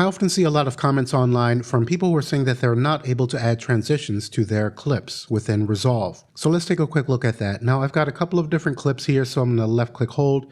I often see a lot of comments online from people who are saying that they're not able to add transitions to their clips within Resolve. So let's take a quick look at that. Now I've got a couple of different clips here, so I'm going to left click hold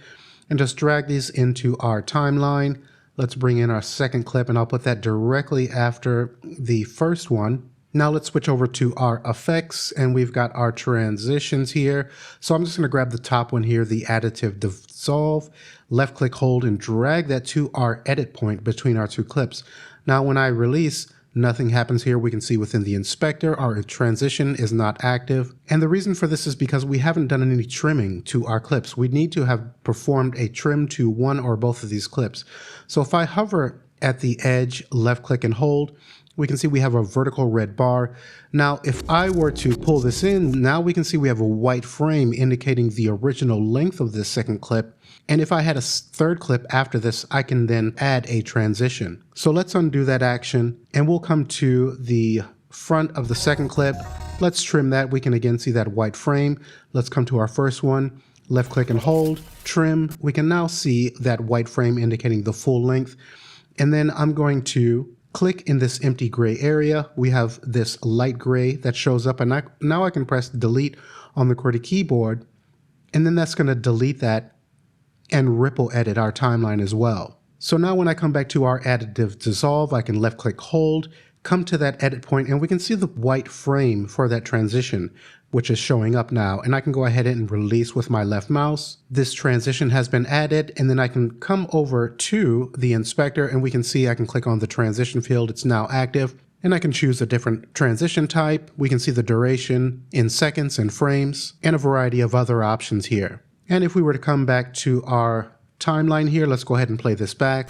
and just drag these into our timeline. Let's bring in our second clip and I'll put that directly after the first one. Now let's switch over to our effects and we've got our transitions here. So I'm just going to grab the top one here, the additive dissolve, left click hold and drag that to our edit point between our two clips. Now when I release, nothing happens here. We can see within the inspector, our transition is not active. And the reason for this is because we haven't done any trimming to our clips. We need to have performed a trim to one or both of these clips. So if I hover at the edge, left click and hold, we can see we have a vertical red bar. Now, if I were to pull this in, now we can see we have a white frame indicating the original length of this second clip. And if I had a third clip after this, I can then add a transition. So let's undo that action and we'll come to the front of the second clip. Let's trim that. We can again see that white frame. Let's come to our first one, left click and hold, trim. We can now see that white frame indicating the full length. And then I'm going to click in this empty gray area. We have this light gray that shows up and now I can press delete on the QWERTY keyboard and then that's going to delete that and ripple edit our timeline as well. So now when I come back to our additive dissolve, I can left click hold, come to that edit point and we can see the white frame for that transition, which is showing up now. And I can go ahead and release with my left mouse. This transition has been added and then I can come over to the inspector and we can see I can click on the transition field. It's now active and I can choose a different transition type. We can see the duration in seconds and frames and a variety of other options here. And if we were to come back to our timeline here, let's go ahead and play this back.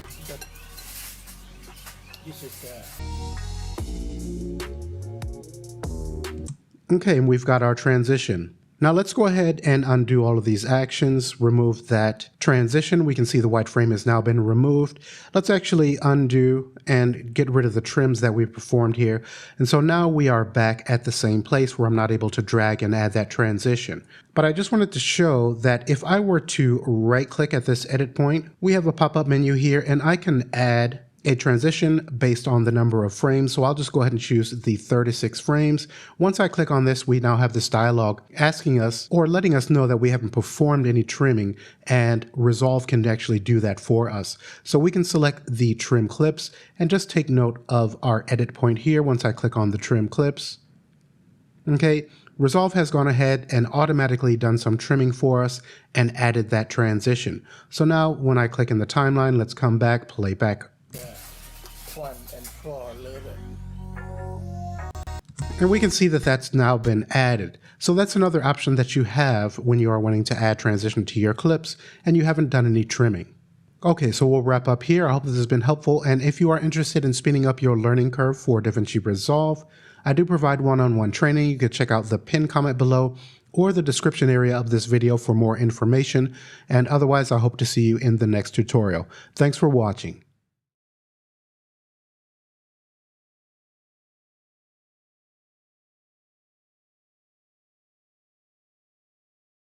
Okay, and we've got our transition. Now let's go ahead and undo all of these actions, remove that transition. We can see the white frame has now been removed. Let's actually undo and get rid of the trims that we've performed here. And so now we are back at the same place where I'm not able to drag and add that transition. But I just wanted to show that if I were to right click at this edit point, we have a pop-up menu here and I can add a transition based on the number of frames. So I'll just go ahead and choose the 36 frames. Once I click on this, we now have this dialog asking us or letting us know that we haven't performed any trimming and Resolve can actually do that for us. So we can select the trim clips and just take note of our edit point here once I click on the trim clips. Okay. Resolve has gone ahead and automatically done some trimming for us and added that transition. So now when I click in the timeline, let's come back, play back. And we can see that that's now been added. So that's another option that you have when you are wanting to add transition to your clips and you haven't done any trimming. Okay, so we'll wrap up here. I hope this has been helpful. And if you are interested in speeding up your learning curve for DaVinci Resolve, I do provide one-on-one training. You can check out the pinned comment below or the description area of this video for more information. And otherwise, I hope to see you in the next tutorial. Thanks for watching.